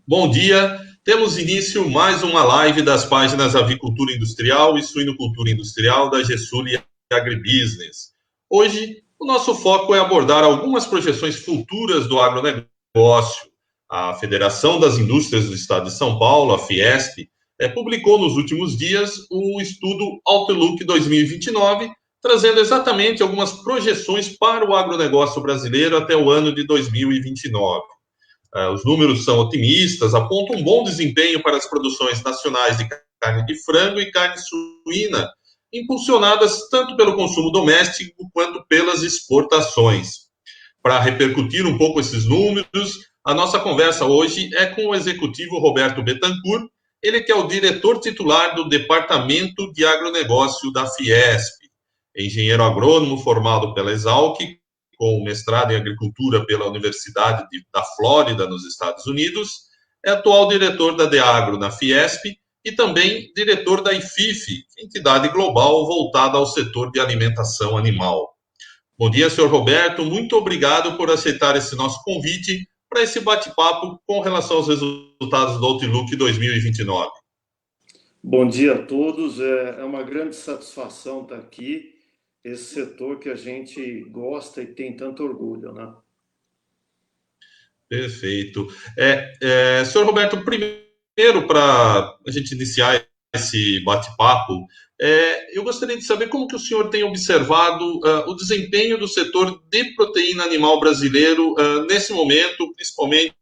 Bom dia, temos início mais uma live das páginas Avicultura Industrial e Suinocultura Industrial da Gesuli Agribusiness. Hoje, o nosso foco é abordar algumas projeções futuras do agronegócio. A Federação das Indústrias do Estado de São Paulo, a Fiesp, publicou nos últimos dias o estudo Outlook 2029, trazendo exatamente algumas projeções para o agronegócio brasileiro até o ano de 2029. Os números são otimistas, apontam um bom desempenho para as produções nacionais de carne de frango e carne suína, impulsionadas tanto pelo consumo doméstico quanto pelas exportações. Para repercutir um pouco esses números, a nossa conversa hoje é com o executivo Roberto Bettencourt, ele que é o diretor titular do Departamento de Agronegócio da Fiesp, engenheiro agrônomo formado pela Exalc, com mestrado em agricultura pela Universidade da Flórida, nos Estados Unidos, é atual diretor da DEAGRO na Fiesp e também diretor da IFIF, entidade global voltada ao setor de alimentação animal. Bom dia, senhor Roberto, muito obrigado por aceitar esse nosso convite para esse bate-papo com relação aos resultados do Outlook 2029. Bom dia a todos, é uma grande satisfação estar aqui, esse setor que a gente gosta e tem tanto orgulho, né? Perfeito. Senhor Roberto, primeiro, para a gente iniciar esse bate-papo, eu gostaria de saber como que o senhor tem observado o desempenho do setor de proteína animal brasileiro nesse momento, principalmente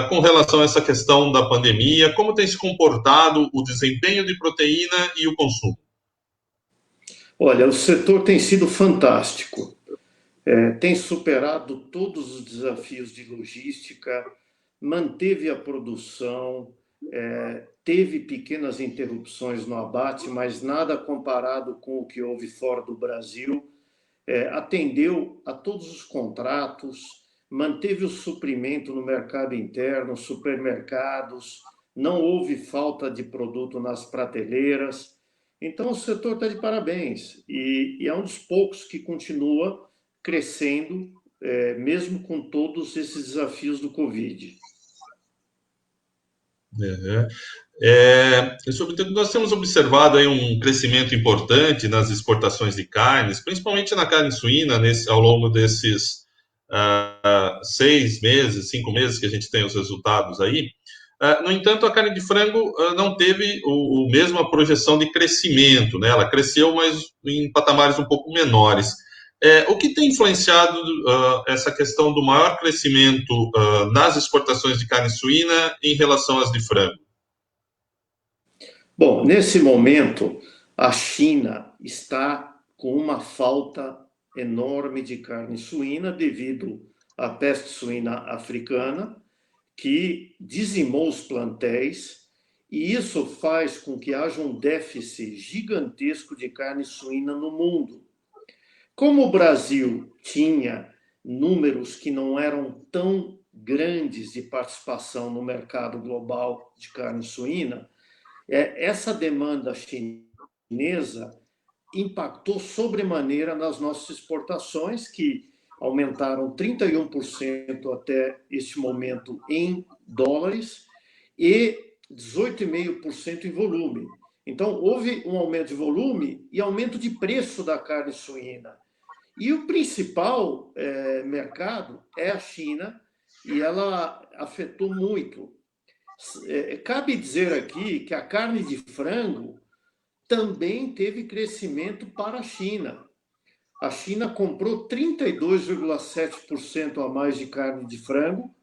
com relação a essa questão da pandemia, como tem se comportado o desempenho de proteína e o consumo? Olha, o setor tem sido fantástico, tem superado todos os desafios de logística, manteve a produção, teve pequenas interrupções no abate, mas nada comparado com o que houve fora do Brasil, atendeu a todos os contratos, manteve o suprimento no mercado interno, supermercados, não houve falta de produto nas prateleiras. Então, o setor está de parabéns e é um dos poucos que continua crescendo, mesmo com todos esses desafios do Covid. Uhum. Sobretudo, nós temos observado aí um crescimento importante nas exportações de carnes, principalmente na carne suína, ao longo desses 6 meses, 5 meses que a gente tem os resultados aí. No entanto, a carne de frango não teve o mesma projeção de crescimento, né? Ela cresceu, mas em patamares um pouco menores. O que tem influenciado essa questão do maior crescimento nas exportações de carne suína em relação às de frango? Bom, nesse momento, a China está com uma falta enorme de carne suína devido à peste suína africana, que dizimou os plantéis, e isso faz com que haja um déficit gigantesco de carne suína no mundo. Como o Brasil tinha números que não eram tão grandes de participação no mercado global de carne suína, essa demanda chinesa impactou sobremaneira nas nossas exportações, que aumentaram 31% até este momento em dólares e 18,5% em volume. Então, houve um aumento de volume e aumento de preço da carne suína. E o principal mercado é a China, e ela afetou muito. Cabe dizer aqui que a carne de frango também teve crescimento para a China. A China comprou 32,7% a mais de carne de frango,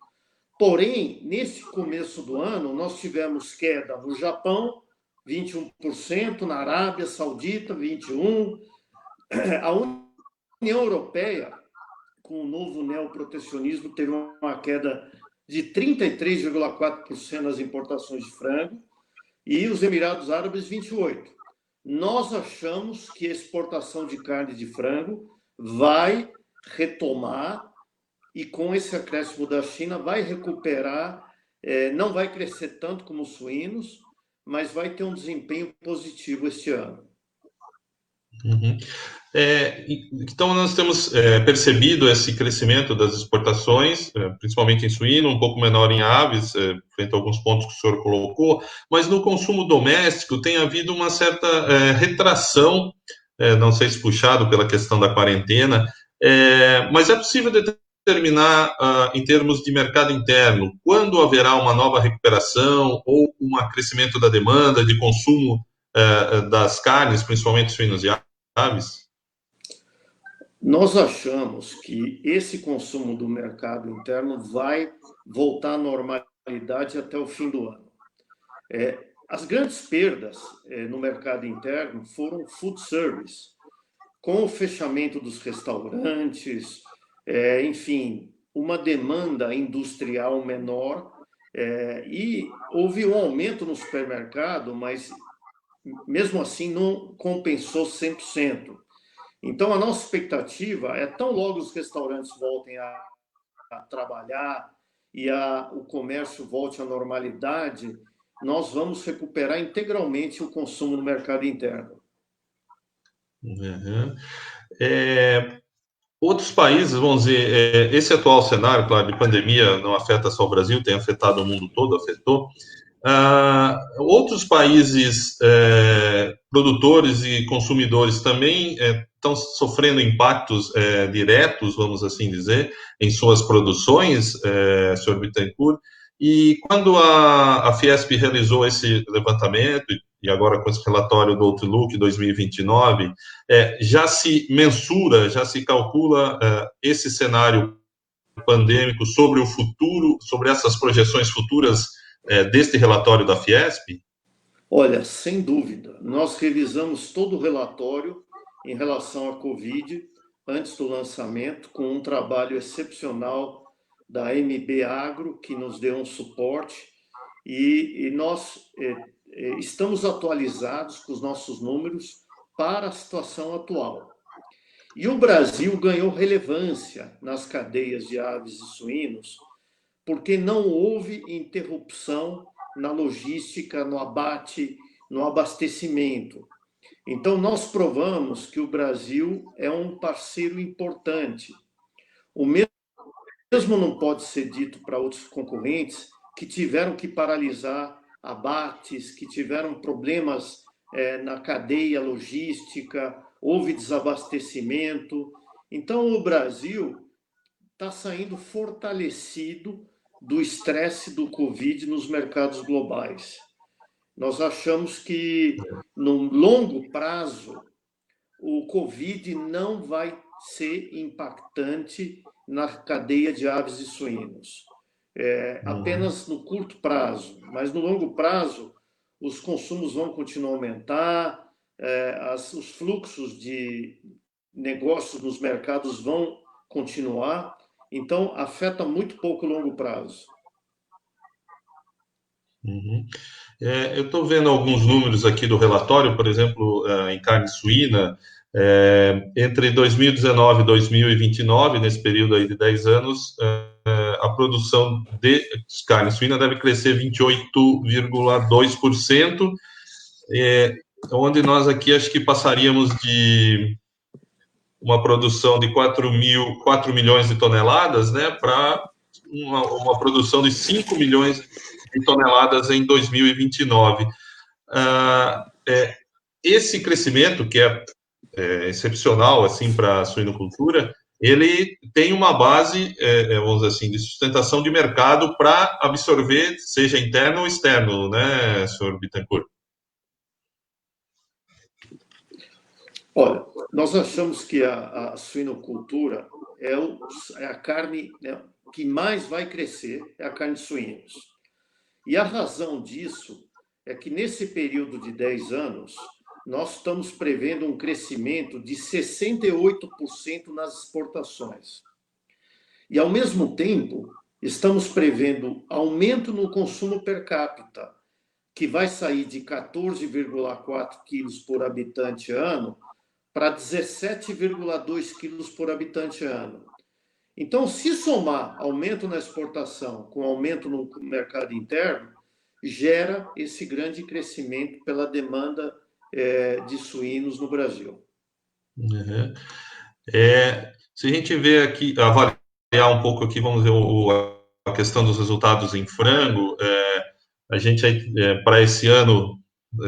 porém, nesse começo do ano, nós tivemos queda no Japão, 21%, na Arábia Saudita, 21%, a União Europeia, com o novo neoprotecionismo, teve uma queda de 33,4% nas importações de frango, e os Emirados Árabes, 28%. Nós achamos que a exportação de carne de frango vai retomar e, com esse acréscimo da China, vai recuperar, não vai crescer tanto como os suínos, mas vai ter um desempenho positivo este ano. Uhum. Então, nós temos percebido esse crescimento das exportações, principalmente em suíno, um pouco menor em aves, frente a alguns pontos que o senhor colocou, mas no consumo doméstico tem havido uma certa retração, não sei se puxado pela questão da quarentena, mas é possível determinar, em termos de mercado interno, quando haverá uma nova recuperação ou um crescimento da demanda de consumo das carnes, principalmente suínos e aves? Nós achamos que esse consumo do mercado interno vai voltar à normalidade até o fim do ano. As grandes perdas no mercado interno foram food service, com o fechamento dos restaurantes, enfim, uma demanda industrial menor, e houve um aumento no supermercado, mas mesmo assim não compensou 100%. Então, a nossa expectativa é, tão logo os restaurantes voltem a trabalhar e o comércio volte à normalidade, nós vamos recuperar integralmente o consumo no mercado interno. Uhum. É, Outros países, vamos dizer, esse atual cenário, claro, de pandemia não afeta só o Brasil, tem afetado o mundo todo, afetou. Outros países produtores e consumidores também estão sofrendo impactos diretos, vamos assim dizer, em suas produções, senhor Bittencourt. E quando a Fiesp realizou esse levantamento, e agora com esse relatório do Outlook 2029, já se mensura, já se calcula esse cenário pandêmico sobre o futuro, sobre essas projeções futuras deste relatório da Fiesp? Olha, sem dúvida, nós revisamos todo o relatório em relação à Covid antes do lançamento, com um trabalho excepcional da MB Agro, que nos deu um suporte, e nós estamos atualizados com os nossos números para a situação atual. E o Brasil ganhou relevância nas cadeias de aves e suínos, porque não houve interrupção na logística, no abate, no abastecimento. Então, nós provamos que o Brasil é um parceiro importante. O mesmo não pode ser dito para outros concorrentes que tiveram que paralisar abates, que tiveram problemas na cadeia logística, houve desabastecimento. Então, o Brasil está saindo fortalecido do estresse do Covid nos mercados globais. Nós achamos que, no longo prazo, o Covid não vai ser impactante na cadeia de aves e suínos. Apenas no curto prazo, mas no longo prazo, os consumos vão continuar a aumentar, os fluxos de negócios nos mercados vão continuar, então afeta muito pouco o longo prazo. Uhum. Eu estou vendo alguns números aqui do relatório, por exemplo, em carne suína, entre 2019 e 2029, nesse período aí de 10 anos, a produção de carne suína deve crescer 28,2%, onde nós aqui acho que passaríamos de uma produção de 4 milhões de toneladas, né, para uma produção de 5 milhões de toneladas em 2029. Esse crescimento, que é excepcional assim para a suinocultura, ele tem uma base, vamos dizer assim, de sustentação de mercado para absorver, seja interno ou externo, né, senhor Bittencourt? Olha, nós achamos que a suinocultura é a carne, né, que mais vai crescer, é a carne de suínos. E a razão disso é que, nesse período de 10 anos, nós estamos prevendo um crescimento de 68% nas exportações. E, ao mesmo tempo, estamos prevendo aumento no consumo per capita, que vai sair de 14,4 quilos por habitante ano para 17,2 quilos por habitante ano. Então, se somar aumento na exportação com aumento no mercado interno, gera esse grande crescimento pela demanda de suínos no Brasil. Uhum. Se a gente vê aqui, avaliar um pouco aqui, vamos ver a questão dos resultados em frango, a gente para esse ano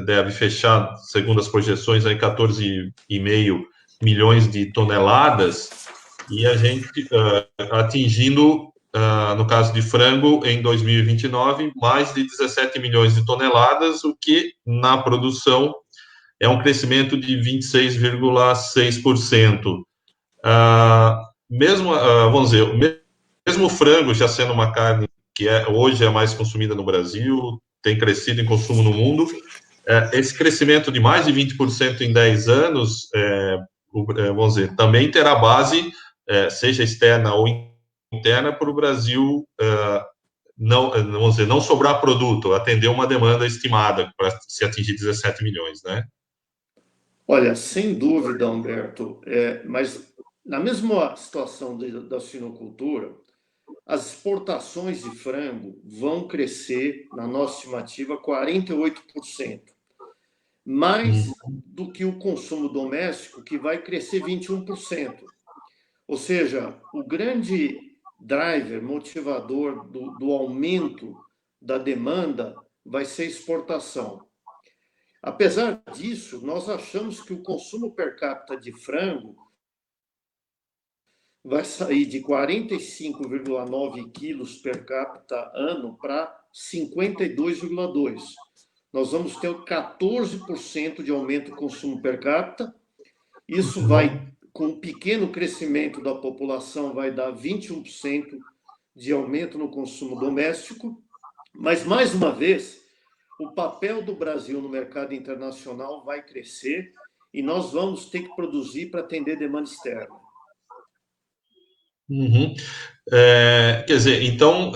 deve fechar, segundo as projeções, aí 14,5 milhões de toneladas, e a gente atingindo, no caso de frango, em 2029, mais de 17 milhões de toneladas, o que na produção é um crescimento de 26,6%. Mesmo, vamos dizer, mesmo o frango já sendo uma carne que hoje é a mais consumida no Brasil, tem crescido em consumo no mundo, esse crescimento de mais de 20% em 10 anos, vamos dizer, também terá base, seja externa ou interna, para o Brasil não, vamos dizer, não sobrar produto, atender uma demanda estimada para se atingir 17 milhões, né? Olha, sem dúvida, Humberto, mas na mesma situação da suinocultura, as exportações de frango vão crescer, na nossa estimativa, 48%, mais do que o consumo doméstico, que vai crescer 21%. Ou seja, o grande driver, motivador do aumento da demanda vai ser exportação. Apesar disso, nós achamos que o consumo per capita de frango vai sair de 45,9 quilos per capita ano para 52,2. Nós vamos ter 14% de aumento do consumo per capita. Isso vai, com um pequeno crescimento da população, vai dar 21% de aumento no consumo doméstico. Mas, mais uma vez, o papel do Brasil no mercado internacional vai crescer e nós vamos ter que produzir para atender demanda externa. Uhum. Quer dizer, então,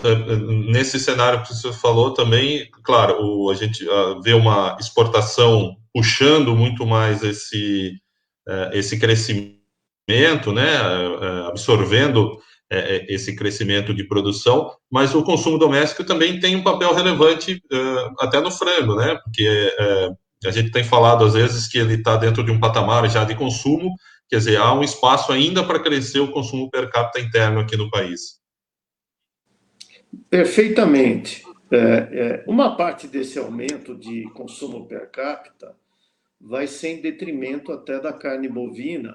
nesse cenário que você falou também, claro, a gente vê uma exportação puxando muito mais esse crescimento, né, absorvendo esse crescimento de produção, mas o consumo doméstico também tem um papel relevante até no frango, né, porque a gente tem falado às vezes que ele está dentro de um patamar já de consumo. Quer dizer, há um espaço ainda para crescer o consumo per capita interno aqui no país. Perfeitamente. Uma parte desse aumento de consumo per capita vai ser em detrimento até da carne bovina,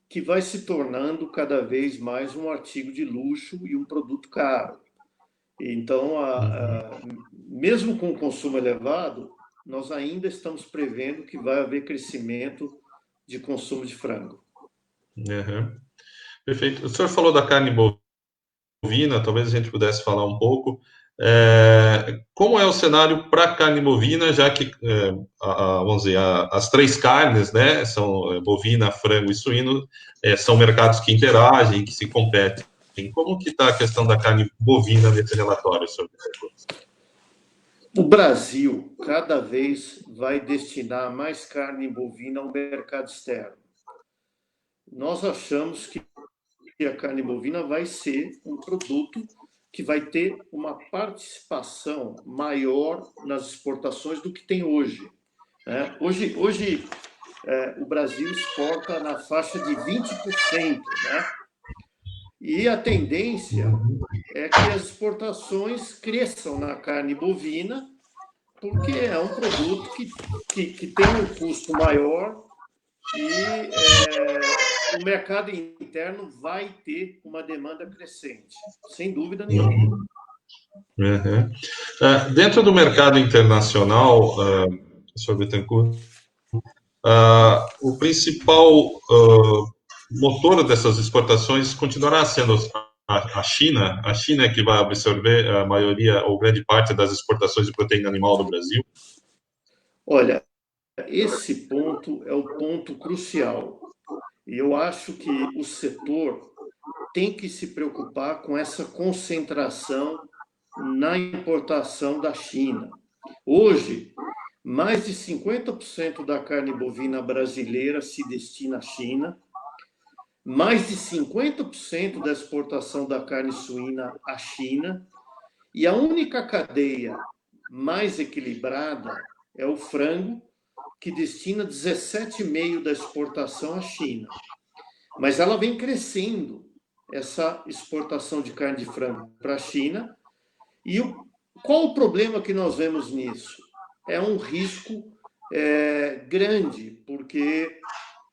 que vai se tornando cada vez mais um artigo de luxo e um produto caro. Então, mesmo com o consumo elevado, nós ainda estamos prevendo que vai haver crescimento de consumo de frango. Uhum. Perfeito. O senhor falou da carne bovina, talvez a gente pudesse falar um pouco. Como é o cenário para a carne bovina, já que, vamos dizer, as três carnes, né, são bovina, frango e suíno, são mercados que interagem, que se competem. Como que está a questão da carne bovina nesse relatório sobre isso? O Brasil cada vez vai destinar mais carne bovina ao mercado externo. Nós achamos que a carne bovina vai ser um produto que vai ter uma participação maior nas exportações do que tem hoje. Hoje o Brasil exporta na faixa de 20%, né? E a tendência é que as exportações cresçam na carne bovina, porque é um produto que tem um custo maior e o mercado interno vai ter uma demanda crescente, sem dúvida nenhuma. Uhum. Dentro do mercado internacional, Sr. Bittencourt, o principal motor dessas exportações continuará sendo a China. A China é que vai absorver a maioria ou grande parte das exportações de proteína animal do Brasil. Olha, esse ponto é o ponto crucial. E eu acho que o setor tem que se preocupar com essa concentração na importação da China. Hoje, mais de 50% da carne bovina brasileira se destina à China, mais de 50% da exportação da carne suína à China, e a única cadeia mais equilibrada é o frango, que destina 17,5% da exportação à China. Mas ela vem crescendo, essa exportação de carne de frango para a China. E qual o problema que nós vemos nisso? É um risco grande, porque,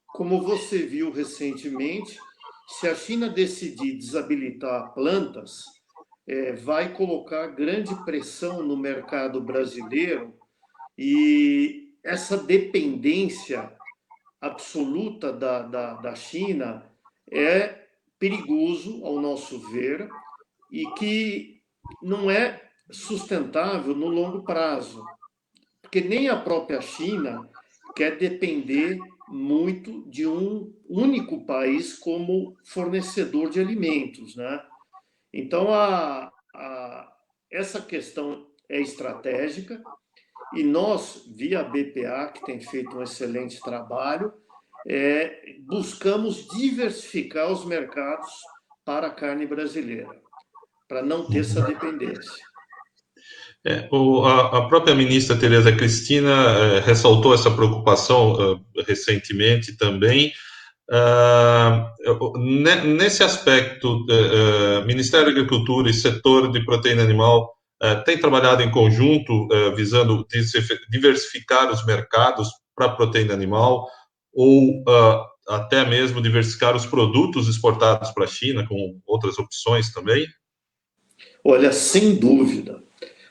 como você viu recentemente, se a China decidir desabilitar plantas, vai colocar grande pressão no mercado brasileiro, e essa dependência absoluta da China é perigoso, ao nosso ver, e que não é sustentável no longo prazo, porque nem a própria China quer depender muito de um único país como fornecedor de alimentos, né? Então, essa questão é estratégica, e nós, via BPA, que tem feito um excelente trabalho, buscamos diversificar os mercados para a carne brasileira, para não ter essa dependência. A própria ministra Tereza Cristina ressaltou essa preocupação recentemente também. Nesse aspecto, Ministério da Agricultura e setor de proteína animal têm trabalhado em conjunto, visando diversificar os mercados para a proteína animal, ou até mesmo diversificar os produtos exportados para a China, com outras opções também? Olha, sem dúvida.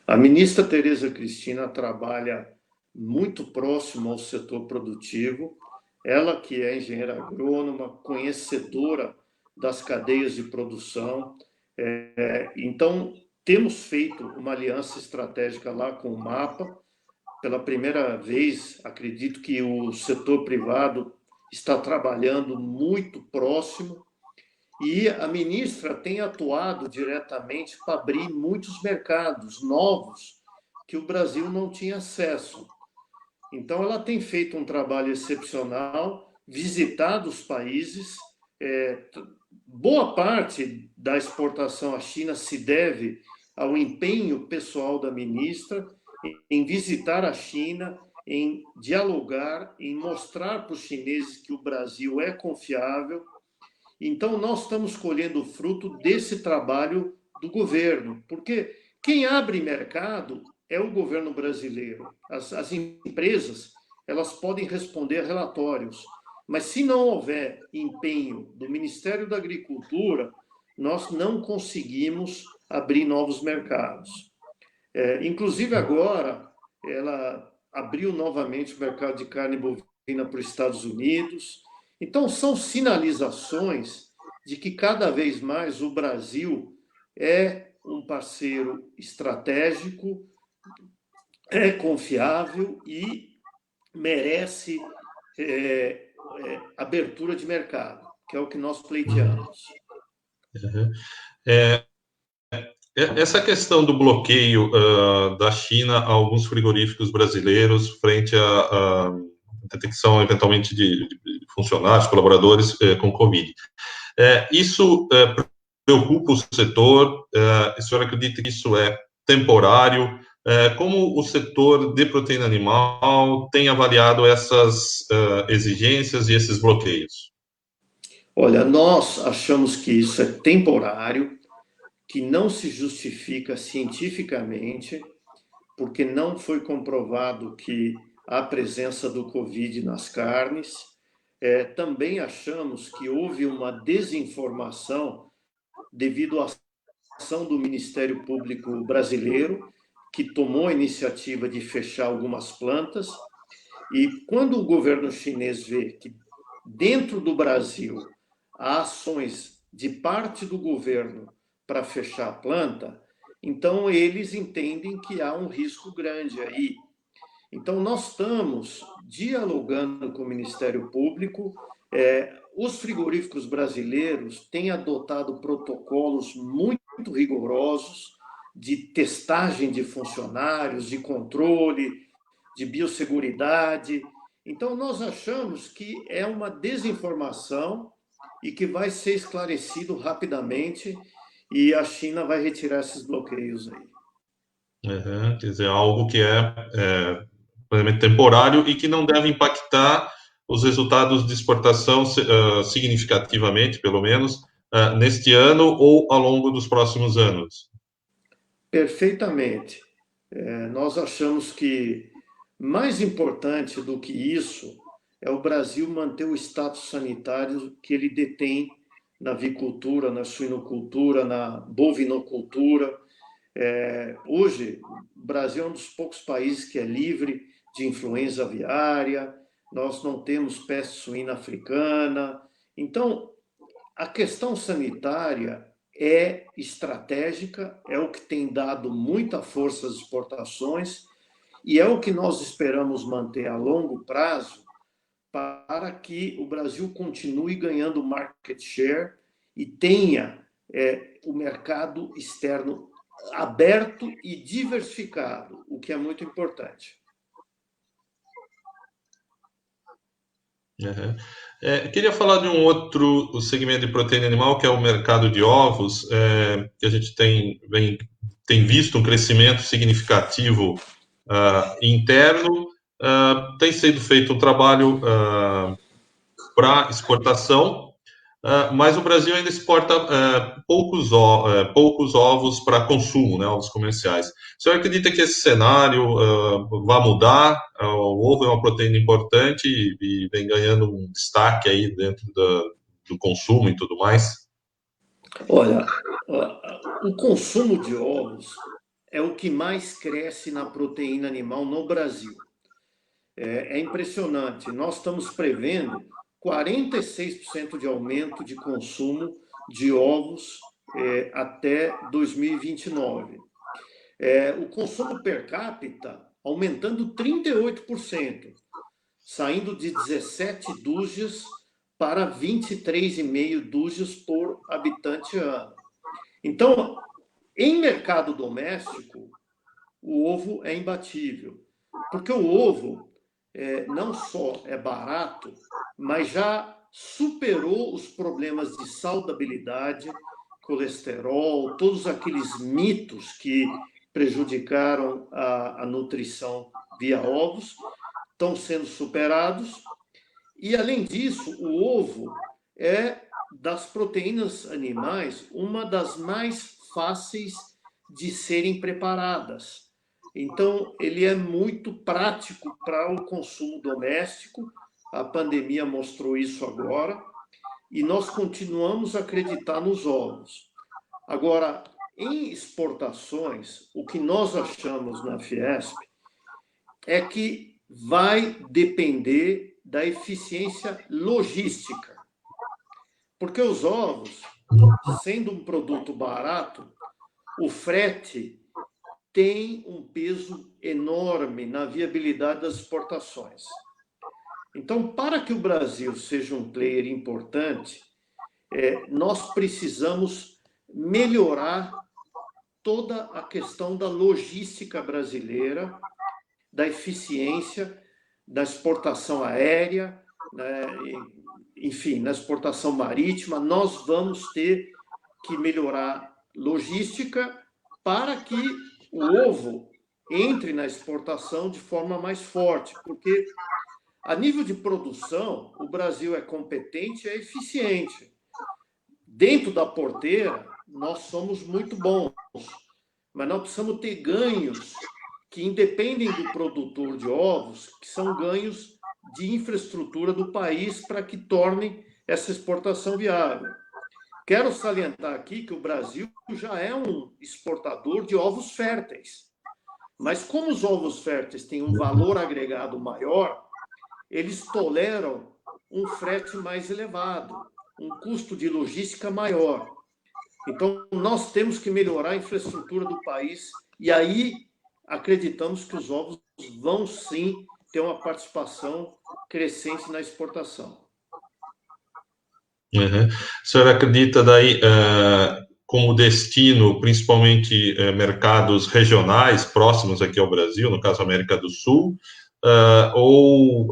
A ministra Tereza Cristina trabalha muito próximo ao setor produtivo, ela que é engenheira agrônoma, conhecedora das cadeias de produção. Então, temos feito uma aliança estratégica lá com o MAPA. Pela primeira vez, acredito que o setor privado está trabalhando muito próximo, e a ministra tem atuado diretamente para abrir muitos mercados novos que o Brasil não tinha acesso. Então, ela tem feito um trabalho excepcional, visitado os países. Boa parte da exportação à China se deve ao empenho pessoal da ministra em visitar a China, em dialogar, em mostrar para os chineses que o Brasil é confiável. Então, nós estamos colhendo o fruto desse trabalho do governo, porque quem abre mercado é o governo brasileiro. As empresas, elas podem responder a relatórios, mas se não houver empenho do Ministério da Agricultura, nós não conseguimos abrir novos mercados. Inclusive, agora, ela abriu novamente o mercado de carne bovina para os Estados Unidos. Então, são sinalizações de que cada vez mais o Brasil é um parceiro estratégico, é confiável e merece abertura de mercado, que é o que nós pleiteamos. Uhum. Essa questão do bloqueio da China a alguns frigoríficos brasileiros frente à detecção, eventualmente, de funcionários, colaboradores com Covid. Isso preocupa o setor? O senhor acredita que isso é temporário? Como o setor de proteína animal tem avaliado essas exigências e esses bloqueios? Olha, nós achamos que isso é temporário, que não se justifica cientificamente, porque não foi comprovado que há presença do Covid nas carnes. Também achamos que houve uma desinformação devido à ação do Ministério Público brasileiro, que tomou a iniciativa de fechar algumas plantas. E quando o governo chinês vê que dentro do Brasil há ações de parte do governo para fechar a planta, então eles entendem que há um risco grande aí. Então, nós estamos dialogando com o Ministério Público. Os frigoríficos brasileiros têm adotado protocolos muito rigorosos de testagem de funcionários, de controle, de biosseguridade. Então, nós achamos que é uma desinformação e que vai ser esclarecido rapidamente, e a China vai retirar esses bloqueios aí. Quer dizer, algo que é planejamento temporário e que não deve impactar os resultados de exportação significativamente, pelo menos, neste ano ou ao longo dos próximos anos. Perfeitamente. Nós achamos que mais importante do que isso é o Brasil manter o status sanitário que ele detém na avicultura, na suinocultura, na bovinocultura. Hoje, o Brasil é um dos poucos países que é livre de influenza aviária, nós não temos peste suína africana. Então, a questão sanitária é estratégica, é o que tem dado muita força às exportações e é o que nós esperamos manter a longo prazo para que o Brasil continue ganhando market share e tenha o mercado externo aberto e diversificado, o que é muito importante. Uhum. Queria falar de um outro segmento de proteína animal, que é o mercado de ovos, que a gente tem visto um crescimento significativo interno. Tem sido feito um trabalho para exportação, mas o Brasil ainda exporta poucos ovos para consumo, né, ovos comerciais. O senhor acredita que esse cenário vai mudar? O ovo é uma proteína importante e vem ganhando um destaque aí dentro do consumo e tudo mais? Olha, o consumo de ovos é o que mais cresce na proteína animal no Brasil. É impressionante. Nós estamos prevendo 46% de aumento de consumo de ovos até 2029. O consumo per capita aumentando 38%, saindo de 17 dúzias para 23,5 dúzias por habitante ano. Então, em mercado doméstico, o ovo é imbatível, porque o ovo não só é barato, mas já superou os problemas de saudabilidade, colesterol, todos aqueles mitos que prejudicaram a nutrição via ovos, estão sendo superados. E, além disso, o ovo é, das proteínas animais, uma das mais fáceis de serem preparadas. Então, ele é muito prático para o consumo doméstico. A pandemia mostrou isso agora. E nós continuamos a acreditar nos ovos. Agora, em exportações, o que nós achamos na Fiesp é que vai depender da eficiência logística. Porque os ovos, sendo um produto barato, o frete tem um peso enorme na viabilidade das exportações. Então, para que o Brasil seja um player importante, nós precisamos melhorar toda a questão da logística brasileira, da eficiência da exportação aérea, né, enfim, na exportação marítima. Nós vamos ter que melhorar logística para que o ovo entre na exportação de forma mais forte, porque a nível de produção, o Brasil é competente e é eficiente. Dentro da porteira, nós somos muito bons, mas nós precisamos ter ganhos que independem do produtor de ovos, que são ganhos de infraestrutura do país para que tornem essa exportação viável. Quero salientar aqui que o Brasil já é um exportador de ovos férteis, mas como os ovos férteis têm um valor agregado maior, eles toleram um frete mais elevado, um custo de logística maior. Então, nós temos que melhorar a infraestrutura do país e aí acreditamos que os ovos vão sim ter uma participação crescente na exportação. Uhum. O senhor acredita daí como destino, principalmente mercados regionais próximos aqui ao Brasil, no caso América do Sul, ou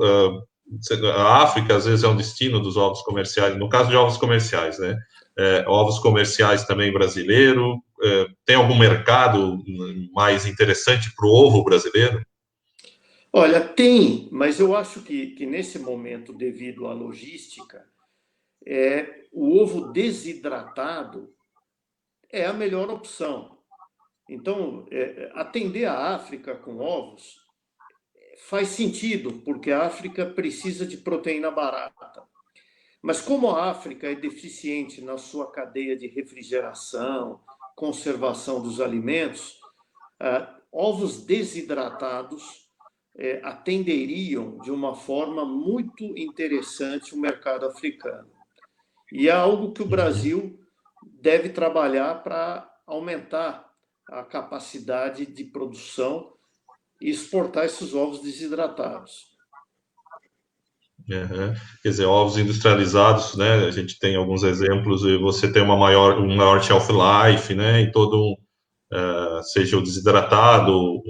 a África às vezes é um destino dos ovos comerciais, no caso de ovos comerciais, né? Ovos comerciais também brasileiro, tem algum mercado mais interessante para o ovo brasileiro? Olha, tem, mas eu acho que nesse momento, devido à logística, o ovo desidratado é a melhor opção. Então, atender a África com ovos faz sentido, porque a África precisa de proteína barata. Mas como a África é deficiente na sua cadeia de refrigeração, conservação dos alimentos, ovos desidratados atenderiam de uma forma muito interessante o mercado africano. E é algo que o Brasil deve trabalhar para aumentar a capacidade de produção e exportar esses ovos desidratados. Uhum. Quer dizer, ovos industrializados, né? A gente tem alguns exemplos e você tem um maior shelf life, né? E todo seja o desidratado,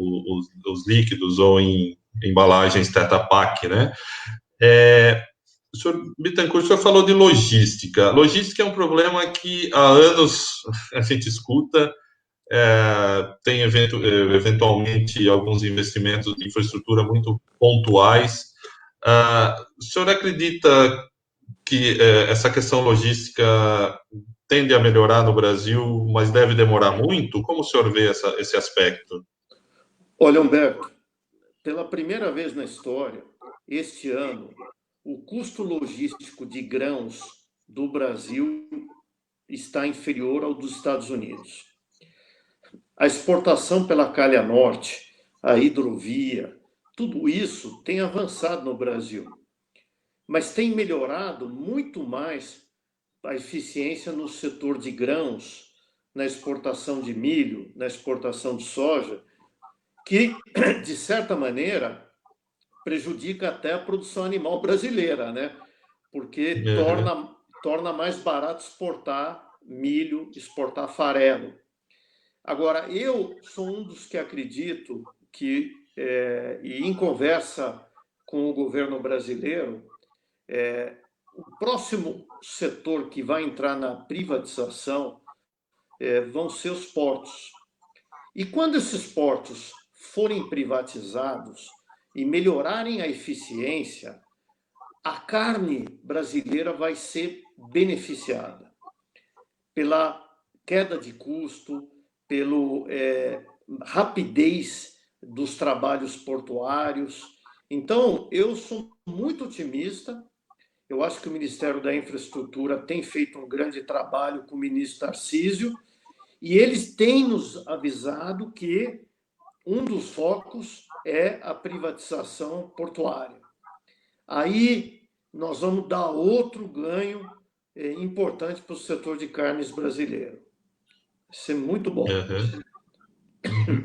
os líquidos ou em embalagens Tetra Pak, né? O senhor Bittencourt, o senhor falou de logística. Logística é um problema que há anos a gente escuta, tem eventualmente alguns investimentos de infraestrutura muito pontuais. O senhor acredita que essa questão logística tende a melhorar no Brasil, mas deve demorar muito? Como o senhor vê esse aspecto? Olha, Humberto, pela primeira vez na história, este ano, o custo logístico de grãos do Brasil está inferior ao dos Estados Unidos. A exportação pela Calha Norte, a hidrovia, tudo isso tem avançado no Brasil, mas tem melhorado muito mais a eficiência no setor de grãos, na exportação de milho, na exportação de soja, que, de certa maneira, prejudica até a produção animal brasileira, né? Porque Uhum. torna mais barato exportar milho, exportar farelo. Agora, eu sou um dos que acredito que, e em conversa com o governo brasileiro, o próximo setor que vai entrar na privatização vão ser os portos. E quando esses portos forem privatizados e melhorarem a eficiência, a carne brasileira vai ser beneficiada pela queda de custo, pela rapidez dos trabalhos portuários. Então, eu sou muito otimista. Eu acho que o Ministério da Infraestrutura tem feito um grande trabalho com o ministro Tarcísio e eles têm nos avisado que um dos focos é a privatização portuária. Aí nós vamos dar outro ganho importante para o setor de carnes brasileiro. Vai ser muito bom. Uhum. Uhum.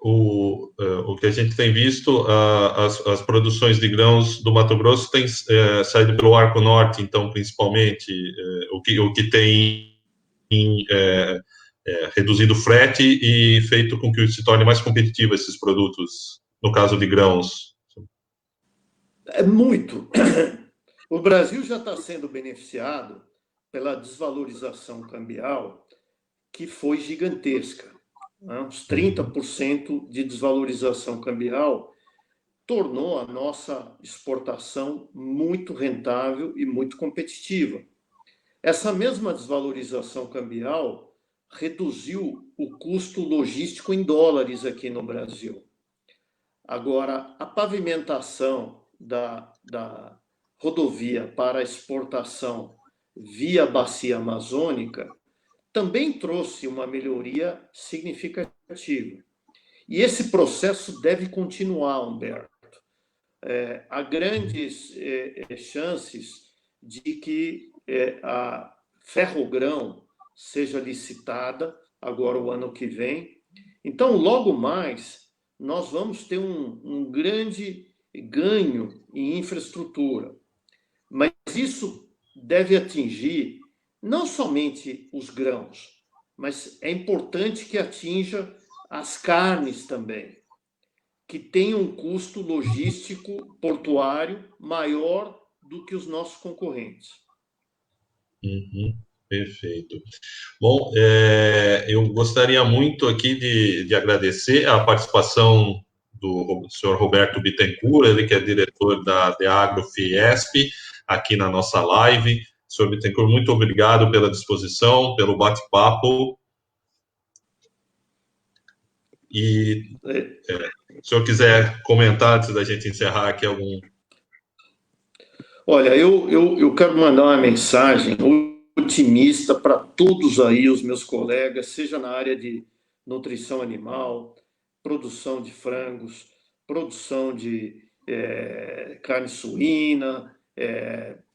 O que a gente tem visto, as produções de grãos do Mato Grosso têm saído pelo Arco Norte, então, principalmente, o que tem reduzido o frete e feito com que se torne mais competitivo esses produtos, no caso de grãos. É muito. O Brasil já está sendo beneficiado pela desvalorização cambial, que foi gigantesca. Uns 30% de desvalorização cambial tornou a nossa exportação muito rentável e muito competitiva. Essa mesma desvalorização cambial reduziu o custo logístico em dólares aqui no Brasil. Agora, a pavimentação da rodovia para exportação via bacia amazônica também trouxe uma melhoria significativa. E esse processo deve continuar, Humberto. Há grandes chances de que a Ferrogrão seja licitada agora o ano que vem. Então, logo mais, nós vamos ter um grande ganho em infraestrutura. Mas isso deve atingir não somente os grãos, mas é importante que atinja as carnes também, que tem um custo logístico portuário maior do que os nossos concorrentes. Uhum, perfeito. Bom, eu gostaria muito aqui de agradecer a participação do senhor Roberto Bittencourt, ele que é diretor da Deagro Fiesp, aqui na nossa live. Senhor Bittencourt, muito obrigado pela disposição, pelo bate-papo. E se o senhor quiser comentar, antes da gente encerrar aqui algum... Olha, eu quero mandar uma mensagem otimista para todos aí, os meus colegas, seja na área de nutrição animal, produção de frangos, produção de carne suína,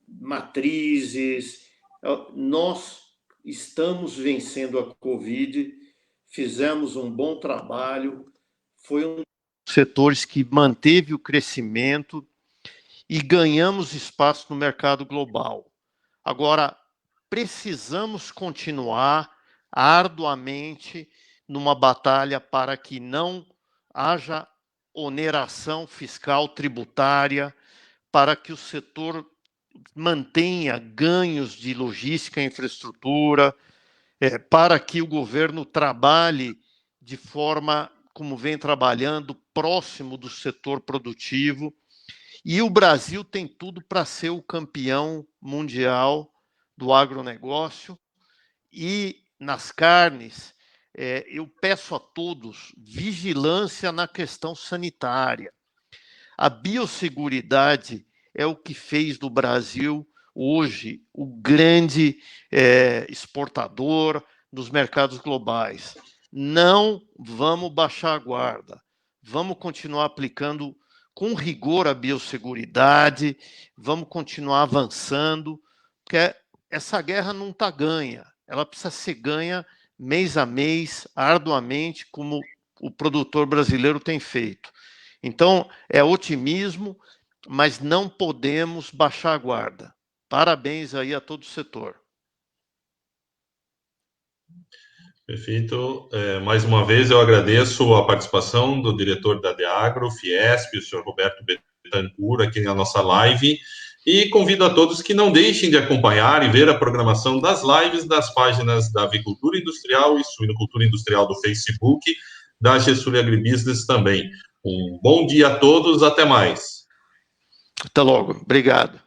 matrizes. Nós estamos vencendo a Covid, fizemos um bom trabalho, foi um dos setores que manteve o crescimento e ganhamos espaço no mercado global. Agora, precisamos continuar arduamente numa batalha para que não haja oneração fiscal tributária, para que o setor mantenha ganhos de logística e infraestrutura, para que o governo trabalhe de forma como vem trabalhando, próximo do setor produtivo. E o Brasil tem tudo para ser o campeão mundial do agronegócio. E nas carnes, eu peço a todos vigilância na questão sanitária. A biosseguridade é o que fez do Brasil hoje o grande exportador dos mercados globais. Não vamos baixar a guarda, vamos continuar aplicando com rigor a biosseguridade, vamos continuar avançando, porque essa guerra não está ganha, ela precisa ser ganha mês a mês, arduamente, como o produtor brasileiro tem feito. Então, é otimismo, mas não podemos baixar a guarda. Parabéns aí a todo o setor. Perfeito. Mais uma vez, eu agradeço a participação do diretor da Deagro, Fiesp, o senhor Roberto Bittencourt, aqui na nossa live, e convido a todos que não deixem de acompanhar e ver a programação das lives das páginas da Avicultura Industrial e Suinocultura Industrial do Facebook, da Gesúlia Agribusiness também. Um bom dia a todos, até mais. Até logo, obrigado.